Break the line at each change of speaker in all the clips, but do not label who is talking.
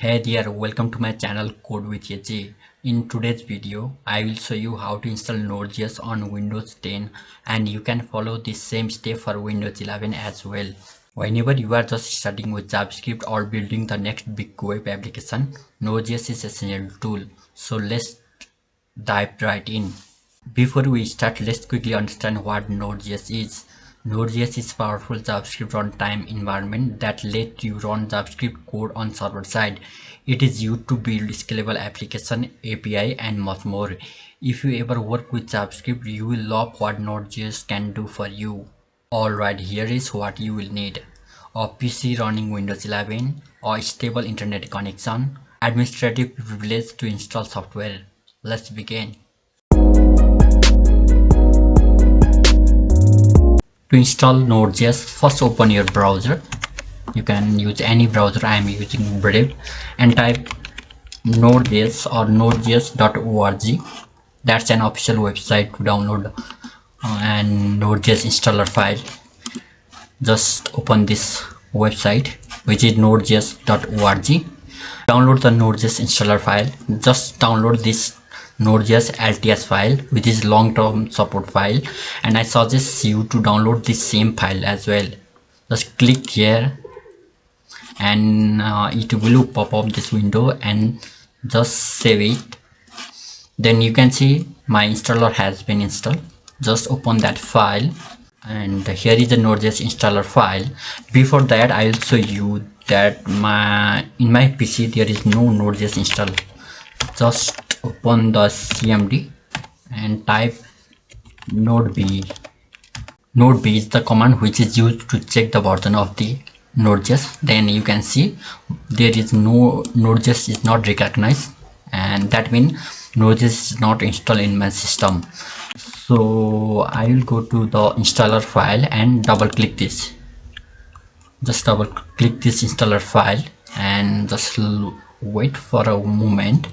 Hey there, welcome to my channel Code with AJ. In today's video, I will show you how to install Node.js on Windows 10 and you can follow the same step for Windows 11 as well. Whenever you are just starting with JavaScript or building the next big web application, Node.js is a essential tool. So let's dive right in. Before we start, let's quickly understand what Node.js is. Node.js is a powerful JavaScript runtime environment that lets you run JavaScript code on server side. It is used to build scalable application, API, and much more. If you ever work with JavaScript, you will love what Node.js can do for you. Alright, here is what you will need. A PC running Windows 11, a stable internet connection, administrative privilege to install software. Let's begin. To install Node.js, first open your browser. You can use any browser. I am using Brave, and type nodejs or nodejs.org. That's an official website to download an Node.js installer file. Just open this website, which is nodejs.org. Download the Node.js installer file. Just download this Node.js LTS file, which is long-term support file, and I suggest you to download this same file as well. Just click here and it will pop up this window and just save it. Then you can see my installer has been installed. Just open that file, and here is the Node.js installer file. Before that, I will show you that in my PC there is no Node.js install. Just open the cmd and type nodeb. Nodeb is the command which is used to check the version of the Node.js. Then you can see there is no Node.js is not recognized, and that means Node.js is not installed in my system. So I will go to the installer file and double click this. Just double click this installer file and just wait for a moment,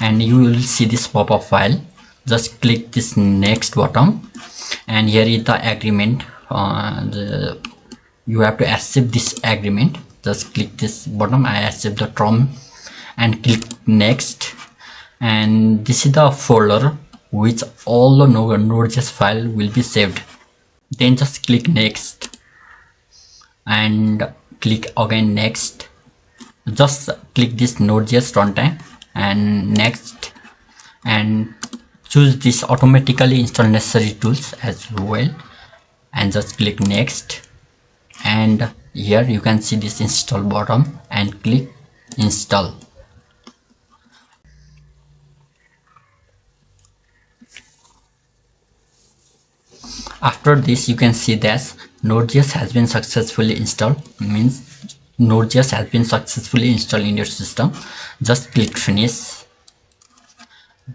and you will see this pop-up file. Just click this next button, and here is the agreement. You have to accept this agreement. Just click this button, I accept the term, and click next. And this is the folder which all the Node.js file will be saved. Then just click next and click again next. Just click this Node.js runtime and next, and choose this automatically install necessary tools as well, and just click next. And here you can see this install button and click install. After this, you can see that Node.js has been successfully installed. Means Node.js has been successfully installed in your system. Just click finish.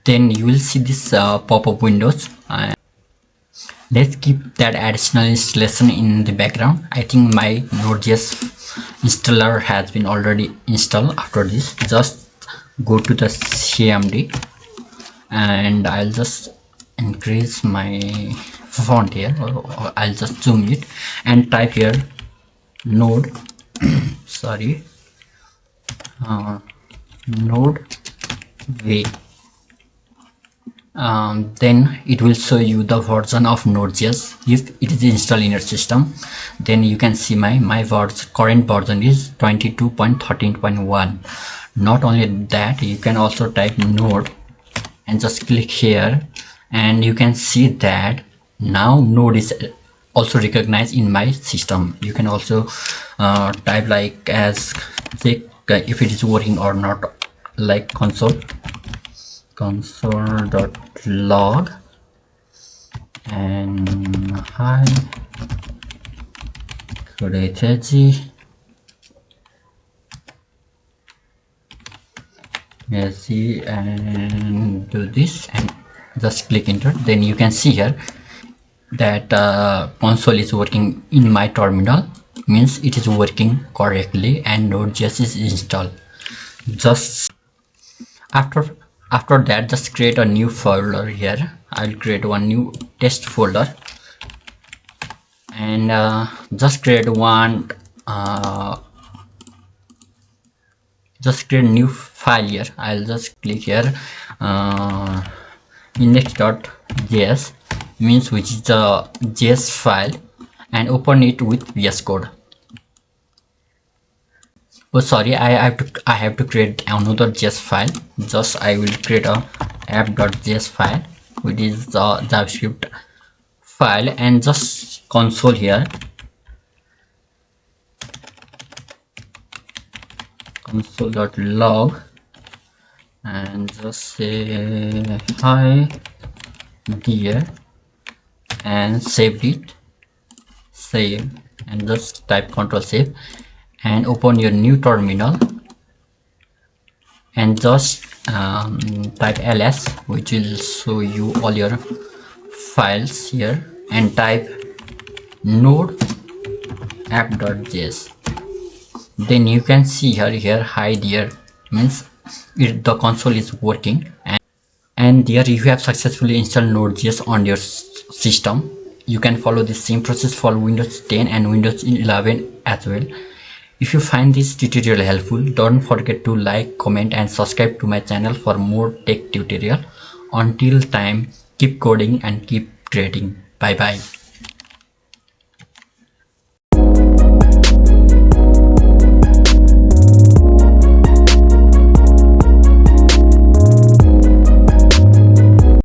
Then you will see this pop-up windows. Let's keep that additional installation in the background. I think my Node.js installer has been already installed. After this, just go to the cmd, and I'll just increase my font here, or I'll just zoom it and type here node sorry node v. Then it will show you the version of Node.js if it is installed in your system. Then you can see my current version is 22.13.1. Not only that, you can also type node and just click here, and you can see that now Node is also recognized in my system. You can also type like as check if it is working or not, like console.log and hi created and do this and just click enter. Then you can see here that console is working in my terminal, means it is working correctly and Node.js is installed. Just after that, just create a new folder here. I will create one new test folder, and just create one just create new file here. I'll just click here index.js, means which is the JS file, and open it with VS Code. Oh sorry, I have to create another JS file. Just I will create a app.js file, which is the JavaScript file, and just console here, console.log, and just say hi dear, and save it, save, and just type Ctrl save, and open your new terminal, and just type ls, which will show you all your files here, and type node app.js. Then you can see here hi dear, means the console is working, and there you have successfully installed Node.js on your system. You can follow the same process for Windows 10 and Windows 11 as well. If you find this tutorial helpful, don't forget to like, comment and subscribe to my channel for more tech tutorial. Until time, keep coding and keep trading. Bye bye.